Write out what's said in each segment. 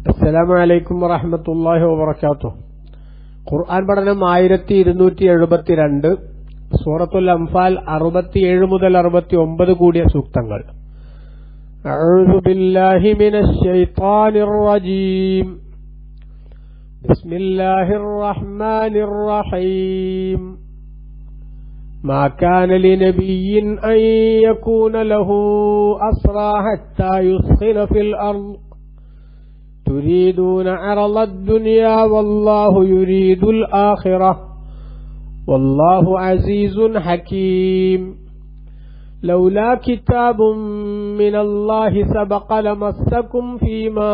അസ്സലാമു അലൈക്കും വറഹ്മത്തുള്ളാഹി വബറകാതുഹു. ഖുർആൻ പഠനം 1272, സൂറത്തുൽ അംഫാൽ 67 മുതൽ 69 കൂടിയ സൂക്തങ്ങൾ. അഊദു ബില്ലാഹി മിനശ് ശൈത്വാനിർ റജീം. ബിസ്മില്ലാഹിർ റഹ്മാനിർ റഹീം. ما كان لنبي أن يكون له أسرى حتى يثخن في الأرض تريدون عرض الدنيا والله يريد الآخرة والله عزيز حكيم لولا كتاب من الله سبق لمسكم فيما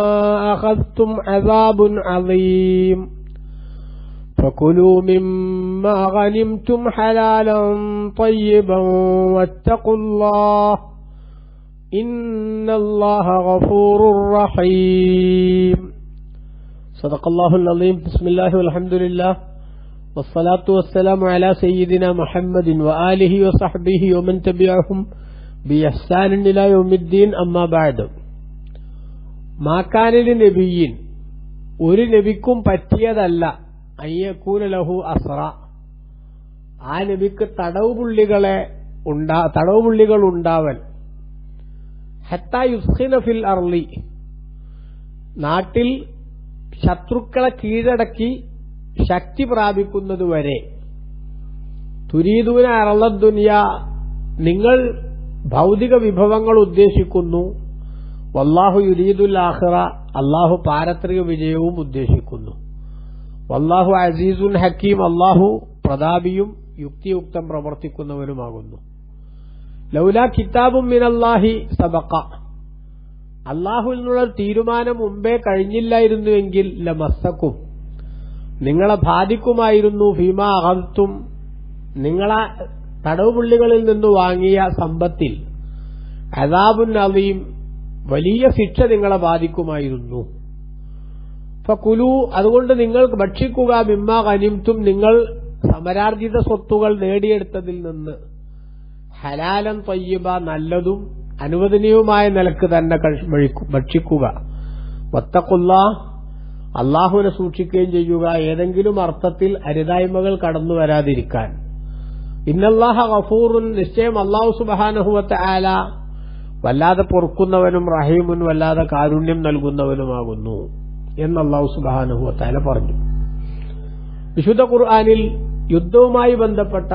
أخذتم عذاب عظيم فكلوا مما غنمتم حلالا طيبا واتقوا الله إن الله غفور رحيم. صدق الله العظيم. بسم الله والحمد لله والصلاة والسلام على سيدنا محمد وآله وصحبه ومن تبعهم بإحسان إلى يوم الدين. أما بعد. ما كان لنبي ഒരു നബിക്കും പറ്റിയതല്ല അയ്യകൂന ലഹു അസ്റ, ആ നബിക്ക് തടവുപുള്ളികൾ ഉണ്ടാവൽ, ഹത്താ യുസ്ഖിന ഫിൽ അർളി, നാട്ടിൽ ശത്രുക്കളെ കീഴടക്കി ശക്തി പ്രാപിക്കുന്നതുവരെ. തുരീദൂന അറളദ് ദുനിയ, നിങ്ങൾ ഭൗതിക വിഭവങ്ങൾ ഉദ്ദേശിക്കുന്നു. വല്ലാഹു യുരീദുൽ ആഖിറ, അല്ലാഹു പാരത്രിക വിജയവും ഉദ്ദേശിക്കുന്നു. വല്ലാഹു അസീസുൻ ഹക്കീം, അല്ലാഹു പ്രതാപിയും യുക്തിയുക്തം പ്രവർത്തിക്കുന്നവനുമാകുന്നു. ലൗലാ കിതാബും മിനല്ലാഹി സബഖ, അല്ലാഹുവിൽ നിന്നുള്ള തീരുമാനം മുമ്പേ കഴിഞ്ഞില്ലായിരുന്നുവെങ്കിൽ ലമസ്സക്കും, നിങ്ങളെ ബാധിക്കുമായിരുന്നു. ഫീമാ അഖദ്തും, നിങ്ങളെ തടവുപുള്ളികളിൽ നിന്ന് വാങ്ങിയ സമ്പത്തിൽ. അദാബുൻ അലീം, വലിയ ശിക്ഷ നിങ്ങളെ ബാധിക്കുമായിരുന്നു. ഫകുലു, അതുകൊണ്ട് നിങ്ങൾ ഭക്ഷിക്കുക. മിമ്മാ ഗനിംതും, നിങ്ങൾ സമരാർജിത സ്വത്തുകൾ നേടിയെടുത്തതിൽ നിന്ന്. ഹലാലൻ ത്വയ്യിബ, നല്ലതും അനുവദനീയവുമായ നിലക്ക് തന്നെ ഭക്ഷിക്കുക. വത്തഖുല്ലാഹ്, അല്ലാഹുവിനെ സൂക്ഷിക്കുകയും ചെയ്യുക, ഏതെങ്കിലും അർത്ഥത്തിൽ അരുതായ്മകൾ കടന്നു വരാതിരിക്കാൻ. ഇന്നല്ലാഹ ഗഫൂറുൻ, നിശ്ചയം അല്ലാഹു സുബ്ഹാനഹു വ തആല വല്ലാതെ പൊറുക്കുന്നവനും റഹീമുൻ, വല്ലാതെ കാരുണ്യം നൽകുന്നവനുമാകുന്നു എന്ന് അല്ലാഹു സുബ്ഹാനഹു വ തആല പറഞ്ഞു. വിശുദ്ധ ഖുർആനിൽ യുദ്ധവുമായി ബന്ധപ്പെട്ട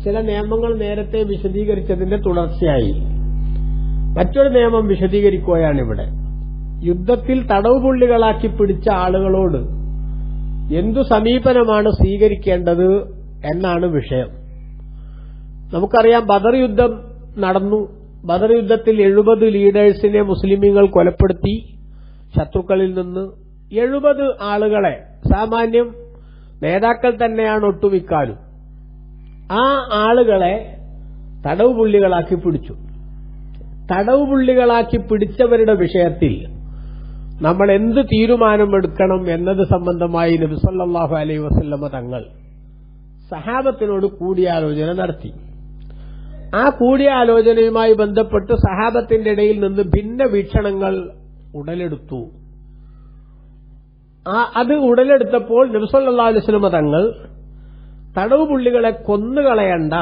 ചില നിയമങ്ങൾ നേരത്തെ വിശദീകരിച്ചതിന്റെ തുടർച്ചയായി മറ്റൊരു നിയമം വിശദീകരിക്കുകയാണിവിടെ. യുദ്ധത്തിൽ തടവുപുള്ളികളാക്കി പിടിച്ച ആളുകളോട് എന്തു സമീപനമാണ് സ്വീകരിക്കേണ്ടത് എന്നാണ് വിഷയം. നമുക്കറിയാം, ബദർ യുദ്ധം നടന്നു. ബദർ യുദ്ധത്തിൽ 70 ലീഡേഴ്സിനെ മുസ്ലിമീങ്ങൾ കൊലപ്പെടുത്തി. ശത്രുക്കളിൽ നിന്ന് 70 ആളുകളെ, സാമാന്യം നേതാക്കൾ തന്നെയാണ് ഒട്ടുമിക്കാലും, ആ ആളുകളെ തടവുപുള്ളികളാക്കി പിടിച്ചു. തടവുപുള്ളികളാക്കി പിടിച്ചവരുടെ വിഷയത്തിൽ നമ്മൾ എന്ത് തീരുമാനമെടുക്കണം എന്നത് സംബന്ധമായി നബി സല്ലല്ലാഹു അലൈഹി വസല്ലമ തങ്ങൾ സഹാബത്തിനോട് കൂടിയാലോചന നടത്തി. ആ കൂടിയാലോചനയുമായി ബന്ധപ്പെട്ട് സഹാബത്തിന്റെ ഇടയിൽ നിന്ന് ഭിന്ന വീക്ഷണങ്ങൾ ഉടലെടുത്തു. അത് ഉടലെടുത്തപ്പോൾ നബി സല്ലല്ലാഹു അലൈഹി വസല്ലമ തങ്ങൾ തടവുപുള്ളികളെ കൊന്നുകളയണ്ട,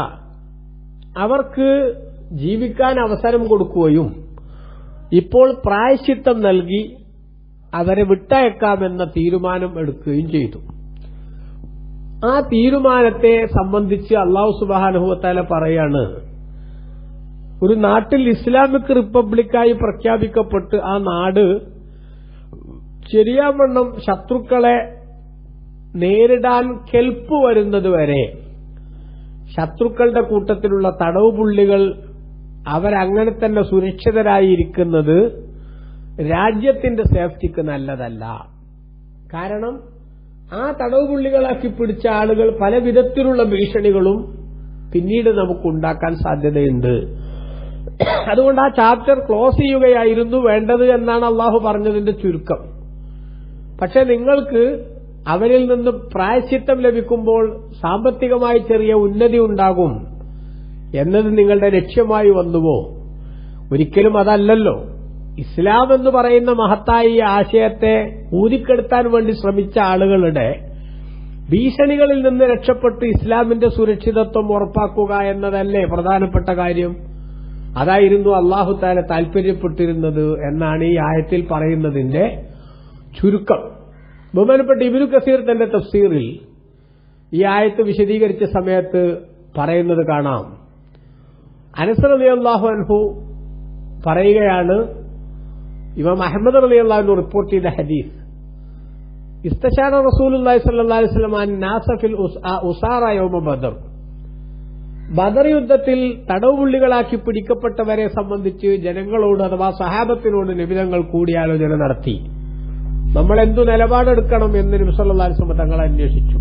അവർക്ക് ജീവിക്കാൻ അവസരം കൊടുക്കുകയും ഇപ്പോൾ പ്രായശ്ചിത്തം നൽകി അവരെ വിട്ടയക്കാമെന്ന തീരുമാനം എടുക്കുകയും ചെയ്തു. ആ തീരുമാനത്തെ സംബന്ധിച്ച് അല്ലാഹു സുബ്ഹാനഹു വ തആല പറയാണ്, ഒരു നാട്ടിൽ ഇസ്ലാമിക് റിപ്പബ്ലിക്കായി പ്രഖ്യാപിക്കപ്പെട്ട് ആ നാട് ശരിയാവണ്ണം ശത്രുക്കളെ നേരിടാൻ കെൽപ്പ് വരുന്നതുവരെ ശത്രുക്കളുടെ കൂട്ടത്തിലുള്ള തടവുപുള്ളികൾ അവരങ്ങനെ തന്നെ സുരക്ഷിതരായിരിക്കുന്നത് രാജ്യത്തിന്റെ സേഫ്റ്റിക്ക് നല്ലതല്ല. കാരണം ആ തടവുപുള്ളികളാക്കി പിടിച്ച ആളുകൾ പല വിധത്തിലുള്ള ഭീഷണികളും പിന്നീട് നമുക്കുണ്ടാക്കാൻ സാധ്യതയുണ്ട്. അതുകൊണ്ട് ആ ചാപ്റ്റർ ക്ലോസ് ചെയ്യുകയായിരുന്നു വേണ്ടത് എന്നാണ് അള്ളാഹു പറഞ്ഞതിന്റെ ചുരുക്കം. പക്ഷെ നിങ്ങൾക്ക് അവരിൽ നിന്ന് പ്രായശ്ചിത്തം ലഭിക്കുമ്പോൾ സാമ്പത്തികമായി ചെറിയ ഉന്നതി ഉണ്ടാകും എന്നത് നിങ്ങളുടെ ലക്ഷ്യമായി വന്നുവോ? ഒരിക്കലും അതല്ലല്ലോ. ഇസ്ലാം എന്ന് പറയുന്ന മഹത്തായ ഈ ആശയത്തെ ഊതിക്കെടുത്താൻ വേണ്ടി ശ്രമിച്ച ആളുകളുടെ ഭീഷണികളിൽ നിന്ന് രക്ഷപ്പെട്ട് ഇസ്ലാമിന്റെ സുരക്ഷിതത്വം ഉറപ്പാക്കുക എന്നതല്ലേ പ്രധാനപ്പെട്ട കാര്യം. അതായിരുന്നു അല്ലാഹു തആല താൽപര്യപ്പെട്ടിരുന്നത് എന്നാണ് ഈ ആയത്തിൽ പറയുന്നതിന്റെ ചുരുക്കം. ബഹുമാനപ്പെട്ട ഇബ്നു കസീർ തന്റെ തഫ്സീറിൽ ഈ ആയത്ത് വിശദീകരിച്ച സമയത്ത് പറയുന്നത് കാണാം. അനസ് റളിയല്ലാഹു അൻഹു പറയുകയാണ്, ഇമാം അഹ്മദ് റളിയല്ലാഹു അൻഹു റിപ്പോർട്ട് ചെയ്ത ഹദീസ്, ഇസ്തശാറ റസൂലുള്ളാഹി സ്വല്ലല്ലാഹു അലൈഹി വസല്ലം അൻ-നാസ ഫിൽ ഉസാറ യൗമ ബദർ. ബദർ യുദ്ധത്തിൽ തടവുപുള്ളികളാക്കി പിടിക്കപ്പെട്ടവരെ സംബന്ധിച്ച് ജനങ്ങളോട് അഥവാ സഹാബത്തിനോട് നബി തങ്ങൾ കൂടിയാലോചന നടത്തി. നമ്മൾ എന്തു നിലപാടെടുക്കണം എന്ന് നബി സല്ലല്ലാഹു അലൈഹി വസല്ലം തങ്ങൾ അന്വേഷിച്ചു.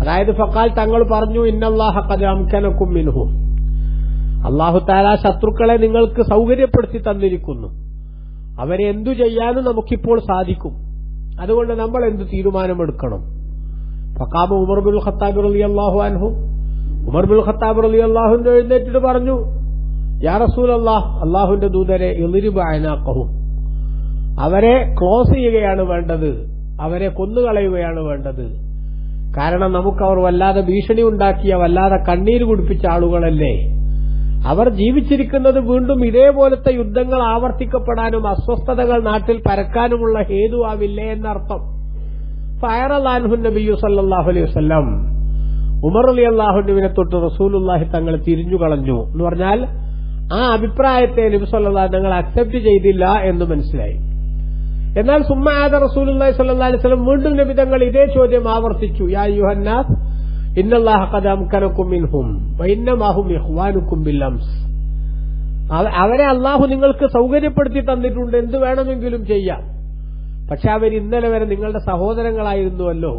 അതായത് ഫഖാൽ തങ്ങൾ പറഞ്ഞു, ഇന്നല്ലാഹ ഖദ് അംകനകും മിൻഹു, അല്ലാഹു തആല ശത്രുക്കളെ നിങ്ങൾക്ക് സൗകര്യപ്പെടുത്തി തന്നിരിക്കുന്നു. അവരെ എന്തു ചെയ്യാനും നമുക്കിപ്പോൾ സാധിക്കും. അതുകൊണ്ട് നമ്മൾ എന്ത് തീരുമാനമെടുക്കണം? ഫഖാമ ഉമർ ബിൻ ഖത്താബ് റളിയല്ലാഹു അൻഹു, ഉമർ ബിൻ ഖത്താബ് റളിയല്ലാഹു അൻഹു എഴുന്നേറ്റിട്ട് പറഞ്ഞു, യാ റസൂലല്ലാഹ്, അല്ലാഹുവിന്റെ ദൂതരെ, ഇളിരിബ് അനാഖഹും, അവരെ ക്ലോസ് ചെയ്യുകയാണ് വേണ്ടത്, അവരെ കൊന്നുകളയുകയാണ് വേണ്ടത്. കാരണം നമുക്കവർ വല്ലാതെ ഭീഷണി ഉണ്ടാക്കിയ, വല്ലാതെ കണ്ണീര് കുടിപ്പിച്ച ആളുകളല്ലേ. അവർ ജീവിച്ചിരിക്കുന്നത് വീണ്ടും ഇതേപോലത്തെ യുദ്ധങ്ങൾ ആവർത്തിക്കപ്പെടാനും അസ്വസ്ഥതകൾ നാട്ടിൽ പരക്കാനുമുള്ള ഹേതുവാവില്ലേ എന്നർത്ഥം. ഫയറല്ലാഹു നബിയു സല്ലല്ലാഹു അലൈഹി വസല്ലം, ഉമർ റളിയല്ലാഹു അൻഹുവിനെ തൊട്ട് റസൂലുള്ളാഹി തങ്ങൾ തിരിഞ്ഞു കളഞ്ഞു എന്ന് പറഞ്ഞാൽ ആ അഭിപ്രായത്തെ നബി സല്ലല്ലാഹു അലൈഹി തങ്ങൾ അക്സെപ്റ്റ് ചെയ്തില്ല എന്ന് മനസ്സിലായി. എന്നാൽ സുമ്മഅദ റസൂലുള്ളാഹി സ്വല്ലല്ലാഹു അലൈഹി വസല്ലം വീണ്ടും നബി തങ്ങൾ ഇതേ ചോദ്യം ആവർത്തിച്ചു, യാ അയ്യുഹന്നാസ് ഇന്നല്ലാഹ ഖദ് അംകനകും മിൻഹും വഇന്നമാ ഹും ഇഖ്വാനുകും ബിൽ അംസ്. അവരെ അല്ലാഹു നിങ്ങൾക്ക് സൗകര്യപ്പെടുത്തി തന്നിട്ടുണ്ട്, എന്ത് വേണമെങ്കിലും ചെയ്യാം. പക്ഷെ അവർ ഇന്നലെ വരെ നിങ്ങളുടെ സഹോദരങ്ങളായിരുന്നുവല്ലോ.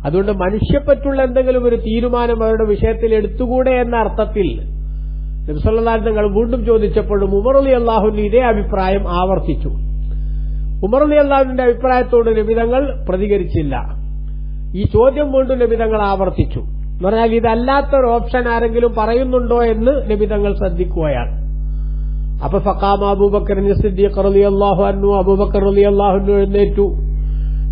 അതുകൊണ്ട് മനുഷ്യപ്പറ്റുള്ള എന്തെങ്കിലും ഒരു തീരുമാനം അവരുടെ വിഷയത്തിൽ എടുത്തുകൂടെ എന്ന അർത്ഥത്തിൽ നബി സല്ലല്ലാഹു അലൈഹി തങ്ങൾ വീണ്ടും ചോദിച്ചപ്പോഴും ഉമർ റളിയല്ലാഹു അൻഹു ഇതേ അഭിപ്രായം ആവർത്തിച്ചു. ഉമർ റളിയല്ലാഹു അൻഹുവിന്റെ അഭിപ്രായത്തോട് നബി തങ്ങൾ പ്രതികരിച്ചില്ല. ഈ ചോദ്യം വീണ്ടും നബി തങ്ങൾ ആവർത്തിച്ചു. എന്ന് പറഞ്ഞാൽ ഇതല്ലാത്തൊരു ഓപ്ഷൻ ആരെങ്കിലും പറയുന്നുണ്ടോ എന്ന് നബി തങ്ങൾ ശ്രദ്ധിക്കുകയാണ്. അപ്പൊ ഫഖാമ അബൂബക്കർ സിദ്ദീഖ് റളിയല്ലാഹു അൻഹു, അബൂബക്കർ റളിയല്ലാഹു അൻഹു എഴുന്നേറ്റു.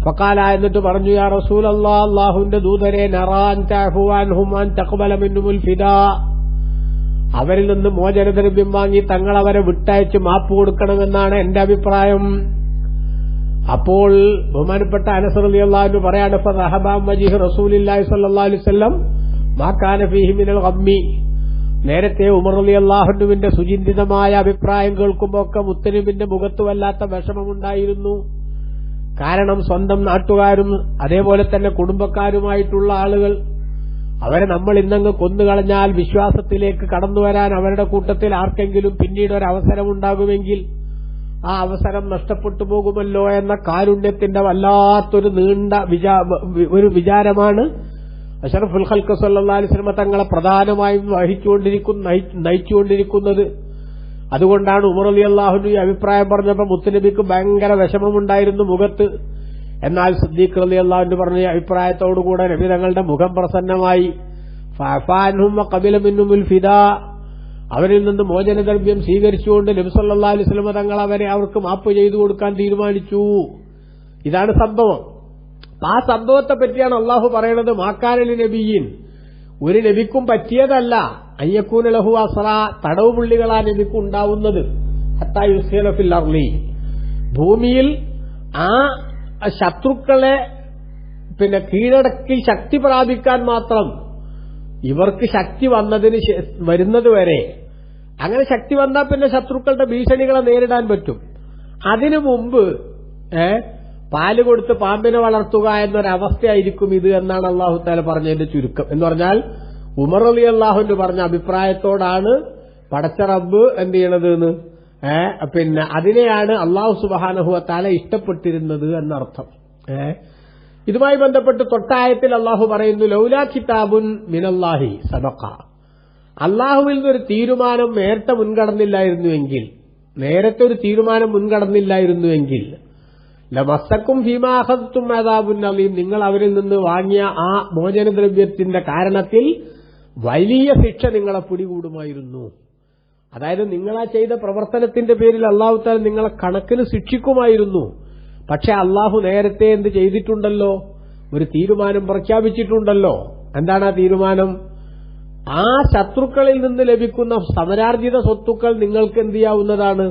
ഫഖാല, എന്നിട്ട് പറഞ്ഞു, യാ റസൂലല്ലാഹ്, അല്ലാഹുവിന്റെ ദൂതരെ, നറാ അൻ തഅഫു അൻഹും അൻ തഖ്ബല മിൻഹുൽ ഫിദാ, അവരിൽ നിന്ന് മോചനദ്രവ്യം വാങ്ങി തങ്ങൾ അവരെ വിട്ടയച്ച് മാപ്പ് കൊടുക്കണമെന്നാണ് എന്റെ അഭിപ്രായം. അപ്പോൾ ബഹുമാനപ്പെട്ട അനസ് റളിയല്ലാഹു അൻഹു പറയാണ്, ഫദഹബ വജ്ഹു റസൂലില്ലാഹി സ്വല്ലല്ലാഹു അലൈഹി വസല്ലം മാ കാന ഫീഹി മിനൽ ഗമ്മി. നേരത്തെ ഉമർ റളിയല്ലാഹു അൻഹുവിന്റെ സുചിന്തിതമായ അഭിപ്രായം കേൾക്കുമ്പോൾ ഒക്കെ മുത്തനബിന്റെ മുഖത്ത് വല്ലാത്ത വിഷമമുണ്ടായിരുന്നു. കാരണം സ്വന്തം നാട്ടുകാരും അതേപോലെ തന്നെ കുടുംബക്കാരുമായിട്ടുള്ള ആളുകൾ, അവരെ നമ്മൾ ഇന്നങ്ങ് കൊന്നുകളഞ്ഞാൽ വിശ്വാസത്തിലേക്ക് കടന്നുവരാൻ അവരുടെ കൂട്ടത്തിൽ ആർക്കെങ്കിലും പിന്നീട് ഒരു അവസരമുണ്ടാകുമെങ്കിൽ ആ അവസരം നഷ്ടപ്പെട്ടു പോകുമല്ലോ എന്ന കാരുണ്യത്തിന്റെ വല്ലാത്തൊരു നീണ്ട വിചാരമാണ് അഷ്റഫുൽ ഖൽഖ് സല്ലല്ലാഹു അലൈഹി വസല്ലം തങ്ങളെ പ്രധാനമായും നയിച്ചുകൊണ്ടിരിക്കുന്നത്. അതുകൊണ്ടാണ് ഉമർ റളിയല്ലാഹു അൻഹു ഈ അഭിപ്രായം പറഞ്ഞപ്പോൾ മുത്തുനബിക്ക് ഭയങ്കര വിഷമമുണ്ടായിരുന്നു മുഖത്ത്. എന്നാൽ സിദ്ദീഖ് റളിയല്ലാഹു അൻഹു പറഞ്ഞ അഭിപ്രായത്തോടുകൂടെ നബി തങ്ങളുടെ മുഖം പ്രസന്നമായി. ഫഅഫാൻഹും വഖബില മിൻഹുൽ ഫിദാ, അവരിൽ നിന്ന് മോചനദ്രവ്യം സ്വീകരിച്ചുകൊണ്ട് നബി സല്ലല്ലാഹു അലൈഹി വസല്ലം തങ്ങൾ അവർക്ക് മാപ്പ് ചെയ്തു കൊടുക്കാൻ തീരുമാനിച്ചു. ഇതാണ് സംഭവം. ആ സംഭവത്തെ പറ്റിയാണ് അള്ളാഹു പറയുന്നത്, മാക്കാനലി നബിയിൻ, ഒരു നബിക്കും പറ്റിയതല്ല അയ്യക്കൂന ലഹു അസ്റ, തടവ് പുള്ളികളാ നബിക്ക് ഉണ്ടാവുന്നത്. ഹത്താ യുസ്ഖില ഫിൽ അർളി, ഭൂമിയിൽ ആ ശത്രുക്കളെ കീഴടക്കി ശക്തി പ്രാപിക്കാൻ മാത്രം ഇവർക്ക് ശക്തി വരുന്നതുവരെ, അങ്ങനെ ശക്തി വന്നാൽ പിന്നെ ശത്രുക്കളുടെ ഭീഷണികളെ നേരിടാൻ പറ്റും. അതിനു മുമ്പ് പാല് കൊടുത്ത് പാമ്പിനെ വളർത്തുക എന്നൊരവസ്ഥയായിരിക്കും ഇത് എന്നാണ് അല്ലാഹു തആല പറഞ്ഞതിന്റെ ചുരുക്കം. എന്ന് പറഞ്ഞാൽ ഉമർ റളിയല്ലാഹു അൻഹു പറഞ്ഞ അഭിപ്രായത്തോടാണ് പടച്ച റബ്ബ് എന്ത് ചെയ്യണത് അതിനെയാണ് അല്ലാഹു സുബ്ഹാനഹു വ തആല ഇഷ്ടപ്പെട്ടിരുന്നത് എന്നർത്ഥം. ഇതുമായി ബന്ധപ്പെട്ട് തൊട്ടായത്തിൽ അല്ലാഹു പറയുന്നു, ലൗലാ കിതാബുൻ മിനല്ലാഹി സബഖ, അല്ലാഹുവിൽ നിന്നൊരു തീരുമാനം നേരത്തെ ഒരു തീരുമാനം മുൻകടന്നില്ലായിരുന്നുവെങ്കിൽ ലമസ്സക്കും ഫീമാ അഖദ്തും അദാബുൻ അലീം, നിങ്ങൾ അവരിൽ നിന്ന് വാങ്ങിയ ആ മോചനദ്രവ്യത്തിന്റെ കാരണത്തിൽ വലിയ ശിക്ഷ നിങ്ങളെ പിടികൂടുമായിരുന്നു. അതായത് നിങ്ങളാ ചെയ്ത പ്രവർത്തനത്തിന്റെ പേരിൽ അള്ളാഹു തആല നിങ്ങളെ കണക്കിന് ശിക്ഷിക്കുമായിരുന്നു. പക്ഷെ അള്ളാഹു നേരത്തെ എന്ത് ചെയ്തിട്ടുണ്ടല്ലോ, ഒരു തീരുമാനം പ്രഖ്യാപിച്ചിട്ടുണ്ടല്ലോ. എന്താണ് ആ തീരുമാനം? ആ ശത്രുക്കളിൽ നിന്ന് ലഭിക്കുന്ന സമരാർജിത സ്വത്തുക്കൾ നിങ്ങൾക്ക് എന്ത് ചെയ്യാവുന്നതാണ്,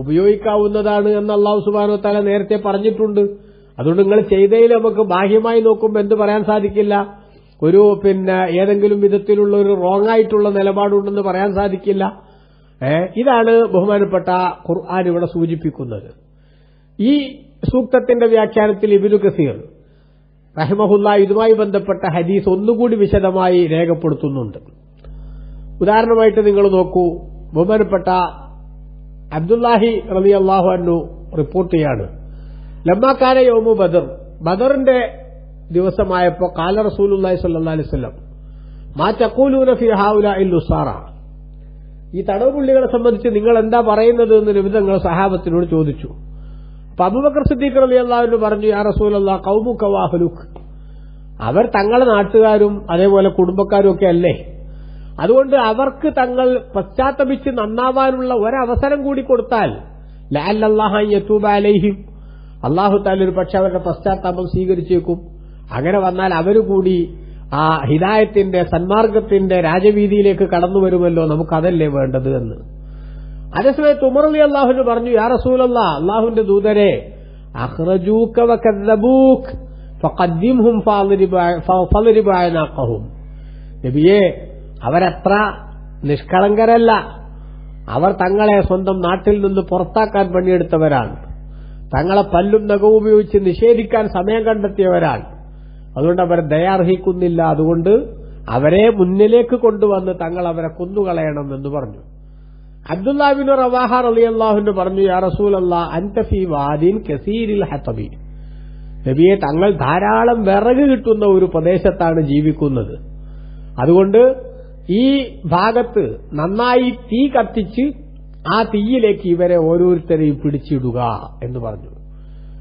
ഉപയോഗിക്കാവുന്നതാണ് എന്ന് അള്ളാഹു സുബ്ഹാനഹു വ തആല നേരത്തെ പറഞ്ഞിട്ടുണ്ട്. അതുകൊണ്ട് നിങ്ങൾ ചെയ്തതിൽ നമുക്ക് ബാഹ്യമായി നോക്കുമ്പോൾ എന്ത് പറയാൻ സാധിക്കില്ല, ഒരു ഏതെങ്കിലും വിധത്തിലുള്ള ഒരു റോങ് ആയിട്ടുള്ള നിലപാടുണ്ടെന്ന് പറയാൻ സാധിക്കില്ല. ഇതാണ് ബഹുമാനപ്പെട്ട ഖുർആൻ ഇവിടെ സൂചിപ്പിക്കുന്നത്. ഈ സൂക്തത്തിന്റെ വ്യാഖ്യാനത്തിൽ ഇബ്നു കസീർ റഹിമഹുല്ലാഹ് ഇതുമായി ബന്ധപ്പെട്ട ഹദീസ് ഒന്നുകൂടി വിശദമായി രേഖപ്പെടുത്തുന്നുണ്ട്. ഉദാഹരണമായിട്ട് നിങ്ങൾ നോക്കൂ, ബഹുമാനപ്പെട്ട അബ്ദുല്ലാഹി റളിയല്ലാഹു അൻഹു റിപ്പോർട്ട് ചെയ്യാണ്, ലമ്മാകാന യൗമു ബദർ, ബദറിന്റെ ദിവസമായപ്പോൾ ഖാല റസൂലുള്ളാഹി സ്വല്ലല്ലാഹു അലൈഹി വസല്ലം മാ തഖൂലൂന ഫീ ഹൗലാഇൽ ഉസാറ, ഈ തടവുപുള്ളികളെ സംബന്ധിച്ച് നിങ്ങൾ എന്താ പറയുന്നത് എന്ന് നബി തങ്ങൾ സഹാബത്തിനോട് ചോദിച്ചു. അപ്പൊ അബൂബക്കർ സിദ്ദീഖ് റളിയല്ലാഹു അൻഹു പറഞ്ഞു, യാ റസൂലല്ലാഹ് ഖൗമുക വഅഹ്ലുക, അവർ തങ്ങളുടെ നാട്ടുകാരും അതേപോലെ കുടുംബക്കാരും ഒക്കെ അല്ലേ, അതുകൊണ്ട് അവർക്ക് തങ്ങൾ പശ്ചാത്തപിച്ച് നന്നാവാനുള്ള ഒരവസരം കൂടി കൊടുത്താൽ ലഅല്ലല്ലാഹ യതൂബ അലൈഹിം, അല്ലാഹു തആല ഒരു പക്ഷെ അവരുടെ പശ്ചാത്താപം സ്വീകരിച്ചേക്കും. അങ്ങനെ വന്നാൽ അവരുകൂടി ആ ഹിദായത്തിന്റെ സന്മാർഗത്തിന്റെ രാജവീതിയിലേക്ക് കടന്നു വരുമല്ലോ, നമുക്കതല്ലേ വേണ്ടത് എന്ന്. അതേസമയത്ത് ഉമർ റളിയല്ലാഹു അൻഹു പറഞ്ഞു, യാ റസൂലല്ലാഹ്, അല്ലാഹുവിന്റെ ദൂതരെ, അഖ്റജൂക വകദ്ദബൂക ഫഖദ്ദിംഹും ഫളരിബ അനാഖഹും, നബിയേ അവരത്ര നിഷ്കളങ്കരല്ല, അവർ തങ്ങളെ സ്വന്തം നാട്ടിൽ നിന്ന് പുറത്താക്കാൻ പണിയെടുത്തവരാണ്, തങ്ങളെ പല്ലും നഖവും ഉപയോഗിച്ച് നിഷേധിക്കാൻ സമയം കണ്ടെത്തിയവരാണ്, അതുകൊണ്ട് അവർ ദയാർഹിക്കുന്നില്ല, അതുകൊണ്ട് അവരെ മുന്നിലേക്ക് കൊണ്ടുവന്ന് തങ്ങൾ അവരെ കൊന്നുകളയണം എന്ന് പറഞ്ഞു. അബ്ദുല്ലാഹ് ബിൻ റവാഹ റളിയല്ലാഹു അൻഹു പറഞ്ഞു, യാ റസൂലല്ലാഹ് അൻത ഫീ വാദിൻ കസീരിൽ ഹതബി, നബിയെ തങ്ങൾ ധാരാളം വിറക് കിട്ടുന്ന ഒരു പ്രദേശത്താണ് ജീവിക്കുന്നത്, അതുകൊണ്ട് ഈ ഭാഗത്ത് നന്നായി തീ കത്തിച്ച് ആ തീയിലേക്ക് ഇവരെ ഓരോരുത്തരെയും പിടിച്ചിടുക എന്ന് പറഞ്ഞു.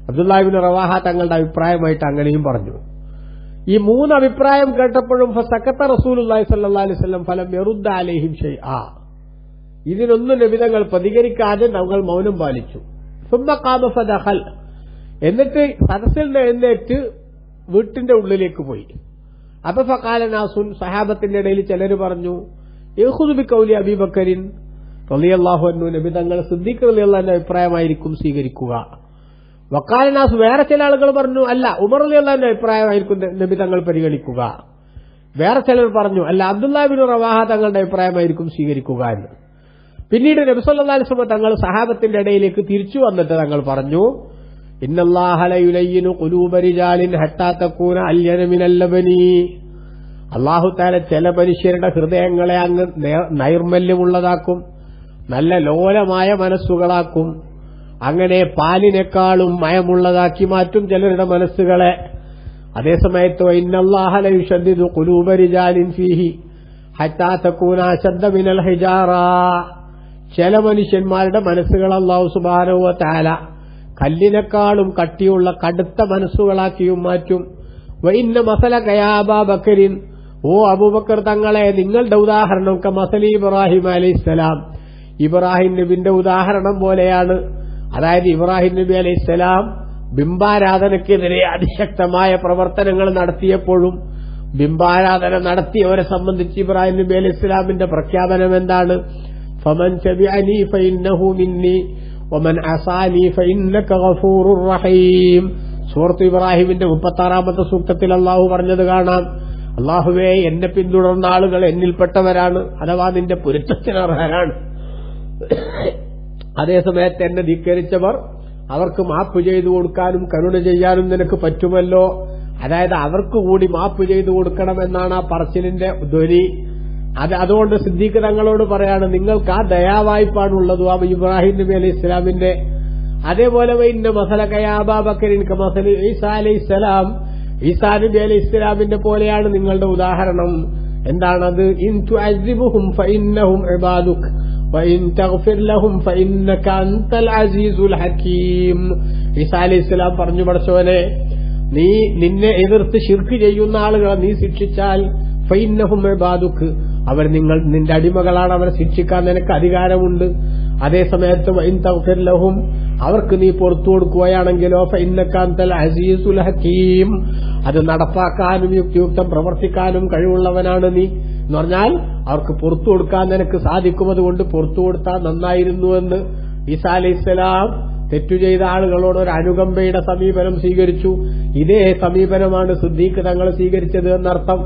അബ്ദുല്ലാഹ് ബിൻ റവാഹ തങ്ങളുടെ അഭിപ്രായമായിട്ട് അങ്ങനെയും പറഞ്ഞു. ഈ മൂന്ന് അഭിപ്രായം കേട്ടപ്പോഴും ഫസക്കത്ത റസൂലുള്ളാഹി സ്വല്ലല്ലാഹു അലൈഹി വസല്ലം ഫലം യറുദ്ദ അലൈഹിം ഷൈആ, ഇതിനൊന്നും നബിതങ്ങൾ പ്രതികരിക്കാതെ തങ്ങൾ മൗനം പാലിച്ചു. സുമ്മ ഖാമ ഫദഖൽ, എന്നിട്ട് സദസ്സിൽ നിന്ന് എഴുന്നേറ്റ് വീട്ടിന്റെ ഉള്ളിലേക്ക് പോയി. അപ്പൊ ഫഖാല നാസുൻ, സഹാബത്തിന്റെ ഇടയിൽ ചിലർ പറഞ്ഞു, യഖുദു ബിഖൗലി അബീബക്കറിൻ റളിയല്ലാഹു അൻഹു, നബിതങ്ങൾ സിദ്ദീഖ് റളിയല്ലാഹു അൻഹു അഭിപ്രായമായിരിക്കും സ്വീകരിക്കുക. വഖാല നാസ്, വേറെ ചില ആളുകൾ പറഞ്ഞു, അല്ല ഉമർ റളിയല്ലാഹു അൻഹു അഭിപ്രായമായിരിക്കും നബി തങ്ങൾ പരിഗണിക്കുക. വേറെ ചിലർ പറഞ്ഞു, അല്ല അബ്ദുല്ലാഹ് ബിൻ റവാഹ തങ്ങളുടെ അഭിപ്രായമായിരിക്കും സ്വീകരിക്കുക എന്ന്. പിന്നീട് നബി സല്ലല്ലാഹു അലൈഹി വസല്ലം തങ്ങൾ സഹാബത്തിന്റെ ഇടയിലേക്ക് തിരിച്ചു വന്നിട്ട് തങ്ങൾ പറഞ്ഞു, ഇന്നല്ലാഹ ലയുലയ്യിനു ഖുലൂബ റിജാലിൻ ഹത്താ തകൂന അല്യന മിനൽ ലബനി, അല്ലാഹു തആല ചില മനുഷ്യരുടെ ഹൃദയങ്ങളെ അങ്ങ് നൈർമല്യമുള്ളതാക്കും, നല്ല ലോലമായ മനസ്സുകളാക്കും, അങ്ങനെ പാലിനേക്കാളും മയമുള്ളതാക്കി മാറ്റും ചിലരുടെ മനസ്സുകളെ. അതേസമയത്ത് ഇന്നല്ലാഹ ലയുശദ്ദിദു ഖുലൂബ റിജാലിൻ ഫീഹി ഹത്താ തകൂന അശദ്ദ മിനൽ ഹിജാറ, ചില മനുഷ്യന്മാരുടെ മനസ്സുകൾ അല്ലാഹു സുബ്ഹാനഹു വ തആല കല്ലിനേക്കാളും കട്ടിയുള്ള കടുത്ത മനസ്സുകളാക്കിയും മാറ്റും. വഇന്ന മസലക യാ അബൂബക്കറിൻ, ഓ അബൂബക്കർ തങ്ങളെ നിങ്ങളുടെ ഉദാഹരണം കമസലി ഇബ്രാഹിം അലൈഹിസ്സലാം, ഇബ്രാഹിം നബിന്റെ ഉദാഹരണം പോലെയാണ്. അതായത് ഇബ്രാഹിം നബി അലൈഹിസ്സലാം ബിംബാരാധനയ്ക്കെതിരെ അതിശക്തമായ പ്രവർത്തനങ്ങൾ നടത്തിയപ്പോഴും ബിംബാരാധന നടത്തിയവരെ സംബന്ധിച്ച് ഇബ്രാഹിം നബി അലൈഹിസ്സലാമിന്റെ പ്രഖ്യാപനം എന്താണ്? ഫമൻ തബിഅനി ഫഇന്നഹു മിന്നി വമൻ അസാനി ഫഇന്നക ഗഫൂറുർ റഹീം. സൂറത്ത് ഇബ്രാഹിമിന്റെ 36-ാമത്തെ സൂക്തത്തിൽ അല്ലാഹു പറഞ്ഞത് കാണാം, അല്ലാഹുവേ എന്നെ പിന്തുടർന്ന ആളുകൾ എന്നിൽപ്പെട്ടവരാണ്, അഥവാ നിന്റെ പൊരുത്തത്തിനർഹരാണ്. അതേസമയത്ത് എന്നെ ധിക്കരിച്ചവർ അവർക്ക് മാപ്പ് ചെയ്തു കൊടുക്കാനും കരുണ ചെയ്യാനും നിനക്ക് പറ്റുമല്ലോ. അതായത് അവർക്ക് കൂടി മാപ്പ് ചെയ്തു കൊടുക്കണമെന്നാണ് ആ പറച്ചിലിന്റെ ധ്വനി. അതുകൊണ്ട് സിദ്ദീഖ് തങ്ങളോട് പറയാണ്, നിങ്ങൾക്ക് ആ ദയാവായ്പാണുള്ളത് ആ ഇബ്രാഹിം നബി അലൈഹി ഇസ്ലാമിന്റെ. അതേപോലെ ഇന്ന മസലക യാ അബൂബക്കറിൻ കമസലി ഈസാ അലൈഹിസ്സലാം, ഈസാ നബി അലൈഹി ഇസ്ലാമിന്റെ പോലെയാണ് നിങ്ങളുടെ ഉദാഹരണം. എന്താണത്? ഇൻ തുഅസിബുഹും ഫഇന്നഹും ഇബാദുക വഇൻ തഗ്ഫിർ ലഹും ഫഇന്നക അൻതൽ അസീസുൽ ഹകീം. ഈസാ അലൈഹിസ്സലാം പറഞ്ഞു, പടച്ചവനെ നിന്നെ എതിർത്ത് ശിർക്ക് ചെയ്യുന്ന ആളുകളെ നീ ശിക്ഷിച്ചാൽ ഫഇന്നഹും ഇബാദുക, അവർ നിന്റെ അടിമകളാണ്, അവരെ ശിക്ഷിക്കാൻ നിനക്ക് അധികാരമുണ്ട്. അതേസമയത്ത് വഇൻ തഗ്ഫിർ ലഹും, അവർക്ക് നീ പുറത്തു കൊടുക്കുകയാണെങ്കിലോ ഫഇന്നക അൻതൽ അസീസുൽ ഹകീം, അത് നടപ്പാക്കാനും യുക്തിയുക്തം പ്രവർത്തിക്കാനും കഴിവുള്ളവനാണ് നീ. എന്ന് പറഞ്ഞാൽ അവർക്ക് പുറത്തു കൊടുക്കാൻ നിനക്ക് സാധിക്കും, അതുകൊണ്ട് പുറത്തു കൊടുത്താൽ നന്നായിരുന്നുവെന്ന്. ഈസാ അലൈഹിസ്സലാം തെറ്റു ചെയ്ത ആളുകളോട് ഒരു അനുകമ്പയുടെ സമീപനം സ്വീകരിച്ചു. ഇതേ സമീപനമാണ് സിദ്ദീഖ് തങ്ങൾ സ്വീകരിച്ചത് എന്നർത്ഥം.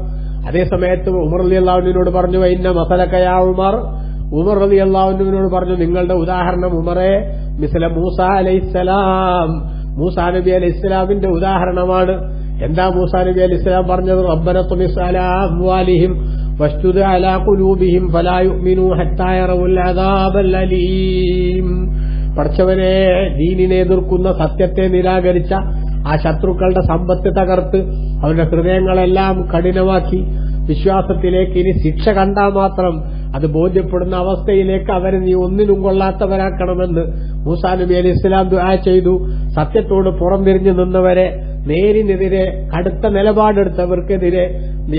അതേസമയത്ത് ഉമർ റളിയല്ലാഹു അൻഹുവിനോട് പറഞ്ഞു വഇന്ന മസലക യാ ഉമർ, ഉമർ റളിയല്ലാഹു അൻഹുവിനോട് പറഞ്ഞു നിങ്ങളുടെ ഉദാഹരണം ഉമറേ മിസ്ല മൂസാ അലൈഹിസ്സലാം, മൂസാ നബി അലൈഹിസ്സലാമിന്റെ ഉദാഹരണമാണ്. എന്താ മൂസാ നബി അലൈഹിസ്സലാം പറഞ്ഞത്? റബ്ബന തുമിസ് അലാ അംവാലിഹിം വസ്തുദ് അലാ ഖുലൂബിഹിം ഫലാ യുഅ്മിനൂ ഹത്താ യറവുൽ അദാബൽ അലീം. പടച്ചവനെ, ദീനിനെ എതിർക്കുന്ന, സത്യത്തെ നിരാകരിച്ച ആ ശത്രുക്കളുടെ സമ്പത്ത് തകർത്ത് അവരുടെ ഹൃദയങ്ങളെല്ലാം കഠിനമാക്കി വിശ്വാസത്തിലേക്ക് ഇനി ശിക്ഷ കണ്ടാൽ മാത്രം അത് ബോധ്യപ്പെടുന്ന അവസ്ഥയിലേക്ക് അവരെ നീ ഒന്നിനും കൊള്ളാത്തവരാക്കണമെന്ന് മൂസാ നബി അലൈഹി ഇസ്ലാം ദുആ ചെയ്തു. സത്യത്തോട് പുറംതിരിഞ്ഞു നിന്നവരെ, നേരിനെതിരെ കടുത്ത നിലപാടെടുത്തവർക്കെതിരെ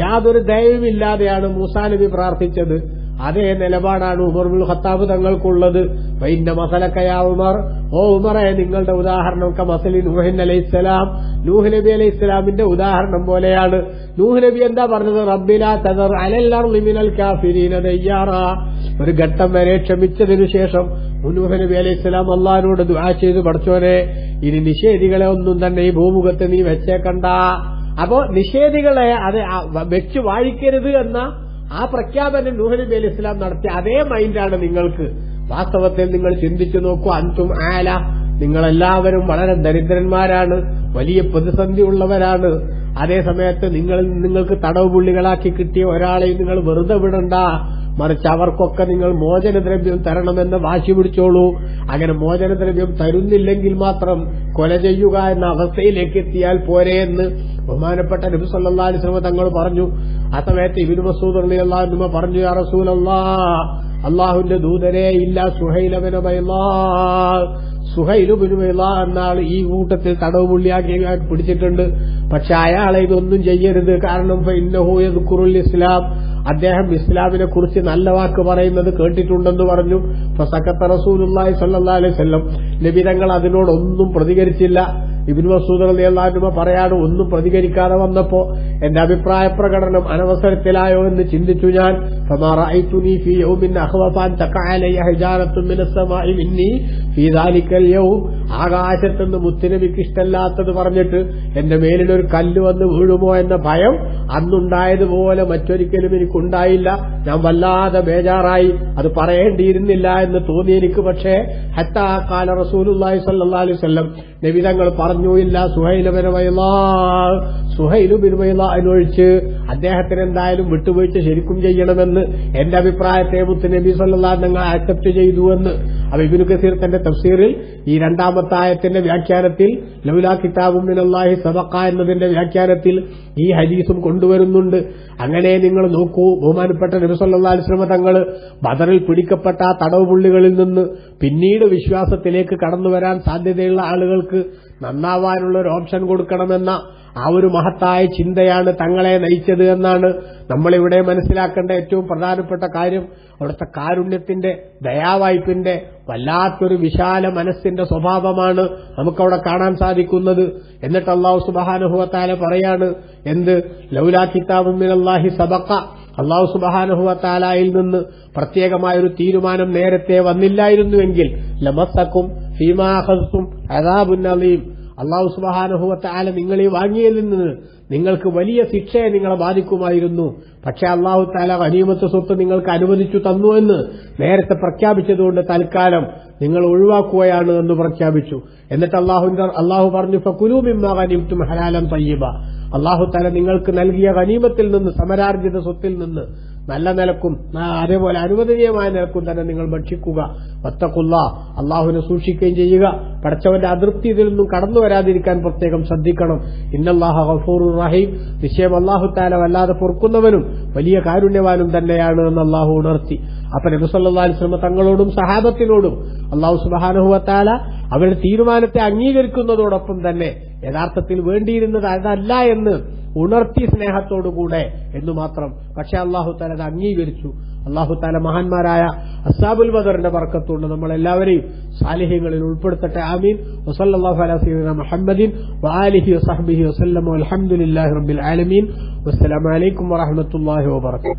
യാതൊരു ദയവുമില്ലാതെയാണ് മൂസാ നബി പ്രാർത്ഥിച്ചത്. അതേ നിലപാടാണ് ഉമർ ഇബ്നുൽ ഖത്താബ് തങ്ങൾക്കുള്ളത്. വഇന്ന മസലക യാ ഉമർ, ഓ ഉമറേ, നിങ്ങളുടെ ഉദാഹരണം കമസലി നൂഹ് അലൈഹിസ്സലാം, നൂഹ് നബി അലൈഹിസ്സലാമിന്റെ ഉദാഹരണം പോലെയാണ്. നൂഹ് നബി എന്താ പറഞ്ഞത്? റബ്ബിലാ തദർ അലൽ അർളി മിനൽ കാഫിരീന ദയ്യാറ. ഒരു ഘട്ടം വരെ ക്ഷമിച്ചതിനു ശേഷം നൂഹ് നബി അലൈഹിസ്സലാം അല്ലാഹുവോട് ദുആ ചെയ്തു, പടച്ചോനെ, ഇനി നിഷേധികളെ ഒന്നും തന്നെ ഈ ഭൂമുഖത്ത് നീ വെച്ചേക്കണ്ട. അപ്പോ നിഷേധികളെ അത് വെച്ച് വാഴിക്കരുത് എന്ന ആ പ്രഖ്യാപനം നൂഹ് നബി അലൈഹി ഇസ്ലാം നടത്തിയ അതേ മൈൻഡാണ് നിങ്ങൾക്ക്. വാസ്തവത്തിൽ നിങ്ങൾ ചിന്തിച്ചു നോക്കൂ, അൻതും ആല, നിങ്ങളെല്ലാവരും വളരെ ദരിദ്രന്മാരാണ്, വലിയ പ്രതിസന്ധി ഉള്ളവരാണ്. അതേസമയത്ത് നിങ്ങൾക്ക് തടവ് പുള്ളികളാക്കി കിട്ടിയ ഒരാളെയും നിങ്ങൾ വെറുതെ വിടണ്ട, മറിച്ച് അവർക്കൊക്കെ നിങ്ങൾ മോചനദ്രവ്യം തരണമെന്ന് വാശി പിടിച്ചോളൂ. അങ്ങനെ മോചനദ്രവ്യം തരുന്നില്ലെങ്കിൽ മാത്രം കൊല ചെയ്യുക എന്ന അവസ്ഥയിലേക്ക് എത്തിയാൽ പോരെ എന്ന് ബഹുമാനപ്പെട്ട നബി സല്ലല്ലാഹു അലൈഹി വസല്ലം തങ്ങൾ പറഞ്ഞു. ആ സമയത്ത് ഇബ്നു മസ്ഊദ് റളിയല്ലാഹു അൻഹു പറഞ്ഞു, യാ റസൂലല്ലാഹ്, അല്ലാഹുവിന്റെ ദൂതരേ, ഇല്ല സുഹൈൽ ഇബ്നു ബൈളാ, സുഹൈൽ ഇബ്നു ബൈളാ എന്നാൾ ഈ കൂട്ടത്തിൽ തടവ് പുള്ളിയാക്കി പിടിച്ചിട്ടുണ്ട്. പക്ഷെ അയാളെ ഇതൊന്നും ചെയ്യരുത്, കാരണം ഫഇന്നഹു യദ്കുറുൽ ഇസ്ലാം, അദ്ദേഹം ഇസ്ലാമിനെ കുറിച്ച് നല്ല വാക്ക് പറയുന്നത് കേട്ടിട്ടുണ്ടെന്ന് പറഞ്ഞു. ഫസക്കത്ത റസൂലുള്ളാഹി സ്വല്ലല്ലാഹു അലൈഹി വസല്ലം, നബി തങ്ങൾ അതിനോടൊന്നും പ്രതികരിച്ചില്ല. ഇബ്നു മസ്ഊദ് റളിയല്ലാഹു അൻഹു പറയാണ്, ഒന്നും പ്രതികരിക്കാതെ വന്നപ്പോ എന്റെ അഭിപ്രായ പ്രകടനം അനവസരത്തിലായോ എന്ന് ചിന്തിച്ചു ഞാൻ. ഫമാ റഅയ്തുനി ഫീ യൗമിൻ അഖ്വഫ അൻ തഖഅ അലയ്യ ഹിജാറത്തുൻ മിനസ് സമാഇ മിന്നി ഫീ ദാലിക്കൽ യൗം, ആകാശത്തുനിന്ന് മുത്തുനബിക്ക് ഇഷ്ടമല്ലാത്തത് പറഞ്ഞിട്ട് എന്റെ മേലിലൊരു കല്ല് വന്ന് വീഴുമോ എന്ന ഭയം അന്നുണ്ടായതുപോലെ മറ്റൊരിക്കലും എനിക്കുണ്ടായില്ല. ഞാൻ വല്ലാതെ ബേജാറായി, അത് പറയേണ്ടിയിരുന്നില്ല എന്ന് തോന്നി എനിക്ക്. പക്ഷേ ഹത്താ ഖാല റസൂലുള്ളാഹി സ്വല്ലല്ലാഹു അലൈഹി വസല്ലം, നബി തങ്ങൾ പറഞ്ഞുമില്ല സുഹൈൽ ഇബ്നു ബൈളാ, സുഹൈൽ ഇബ്നു ബൈളാ എന്നൊഴിച്ച് അദ്ദേഹത്തിന് എന്തായാലും വിട്ടുവീഴ്ച ശരിക്കും ചെയ്യണമെന്ന് എന്റെ അഭിപ്രായത്തെ മുത്തുനബി സ്വല്ലല്ലാഹു അലൈഹി വസല്ലം ആക്സെപ്റ്റ് ചെയ്തു എന്ന്. അപ്പൊ ഇബ്നു കസീർ തന്റെ തഫ്സീറിൽ ഈ രണ്ടാമത്തെ ആയത്തിന്റെ വ്യാഖ്യാനത്തിൽ ലൗലാ കിതാബും മിനല്ലാഹി സബഖ എന്നതിന്റെ വ്യാഖ്യാനത്തിൽ ഈ ഹദീസും കൊണ്ടുവരുന്നുണ്ട്. അങ്ങനെ നിങ്ങൾ നോക്കൂ, ബഹുമാനപ്പെട്ട നബി സല്ലല്ലാഹു അലൈഹി വസല്ലം തങ്ങൾ ബദറിൽ പിടിക്കപ്പെട്ട ആ തടവ് പുള്ളികളിൽ നിന്ന് പിന്നീട് വിശ്വാസത്തിലേക്ക് കടന്നുവരാൻ സാധ്യതയുള്ള ആളുകൾക്ക് നന്നാവാനുള്ള ഒരു ഓപ്ഷൻ കൊടുക്കണമെന്ന ആ ഒരു മഹത്തായ ചിന്തയാണ് തങ്ങളെ നയിച്ചത് എന്നാണ് നമ്മളിവിടെ മനസ്സിലാക്കേണ്ട ഏറ്റവും പ്രധാനപ്പെട്ട കാര്യം. അവിടുത്തെ കാരുണ്യത്തിന്റെ, ദയാവായ്പിന്റെ വല്ലാത്തൊരു വിശാല മനസ്സിന്റെ സ്വഭാവമാണ് നമുക്കവിടെ കാണാൻ സാധിക്കുന്നത്. എന്നിട്ട് അല്ലാഹു സുബ്ഹാനഹു വ തആല പറയാണ്, എന്ത്? ലൗലാ കിതാബും മിനല്ലാഹി സബഖ, അല്ലാഹു സുബ്ഹാനഹു വ തആലയിൽ നിന്ന് പ്രത്യേകമായൊരു തീരുമാനം നേരത്തെ വന്നില്ലായിരുന്നുവെങ്കിൽ ലമസ്സക്കും ഫീമാ അഖസ്തും അദാബുൻ അലീം, അല്ലാഹു സുബ്ഹാനഹു വ തആല നിങ്ങളെ വാങ്ങിയതിൽ നിന്ന് നിങ്ങൾക്ക് വലിയ ശിക്ഷയെ നിങ്ങളെ ബാധിക്കുമായിരുന്നു. പക്ഷെ അല്ലാഹു തആല ഗനീമത്ത് സ്വത്ത് നിങ്ങൾക്ക് അനുവദിച്ചു തന്നു എന്ന് നേരത്തെ പ്രഖ്യാപിച്ചതുകൊണ്ട് തൽക്കാലം നിങ്ങൾ ഒഴിവാക്കുകയാണ് എന്ന് പ്രഖ്യാപിച്ചു. എന്നിട്ട് അല്ലാഹു പറഞ്ഞു, ഫകുലൂ മിമ്മാ ഗനിംതും ഹലാലൻ തയ്യിബ, അല്ലാഹു തആല നിങ്ങൾക്ക് നൽകിയ ഗനീമത്തിൽ നിന്ന്, സമരാർജിത സ്വത്തിൽ നിന്ന് നല്ല നിലക്കും അതേപോലെ അനുവദനീയമായ നിലക്കും തന്നെ നിങ്ങൾ ഭക്ഷിക്കുക. വത്തഖുല്ലാഹ്, അല്ലാഹുവിനെ സൂക്ഷിക്കുകയും ചെയ്യുക. പടച്ചവന്റെ അതൃപ്തി ഇതിൽ നിന്നും കടന്നു വരാതിരിക്കാൻ പ്രത്യേകം ശ്രദ്ധിക്കണം. ഇന്നല്ലാഹ ഗഫൂറുർ റഹീം, നിശ്ചയം അല്ലാഹു തആല വല്ലാതെ പൊറുക്കുന്നവനും വലിയ കാരുണ്യവാനും തന്നെയാണ് എന്ന് അല്ലാഹു ഉണർത്തി. അപ്പൊ നബി സല്ലല്ലാഹു അലൈഹി വസല്ലം തങ്ങളോടും സഹാബത്തിനോടും അല്ലാഹു സുബ്ഹാനഹു വ തആല അവരുടെ തീരുമാനത്തെ അംഗീകരിക്കുന്നതോടൊപ്പം തന്നെ യഥാർത്ഥത്തിൽ വേണ്ടിയിരുന്നത് അതല്ല എന്ന് ഉണർത്തി സ്നേഹത്തോടുകൂടെ എന്നു മാത്രം. പക്ഷെ അല്ലാഹു തആല അത് അംഗീകരിച്ചു. അല്ലാഹു തആല മഹാന്മാരായ അസ്ഹാബുൽ ബദറിന്റെ ബർക്കത്തുകൊണ്ട് നമ്മളെല്ലാവരെയും സാലിഹ്യങ്ങളിൽ ഉൾപ്പെടുത്തട്ടെ. ആമീൻ. വസല്ലല്ലാഹു അലാ സയ്യിദിനാ മുഹമ്മദിൻ വആലിഹി വസഹ്ബിഹി വസല്ലം. വൽഹംദുലില്ലാഹി റബ്ബിൽ ആലമീൻ. വസ്സലാമു അലൈക്കും വറഹ്മത്തുള്ളാഹി വബറകാതുഹു.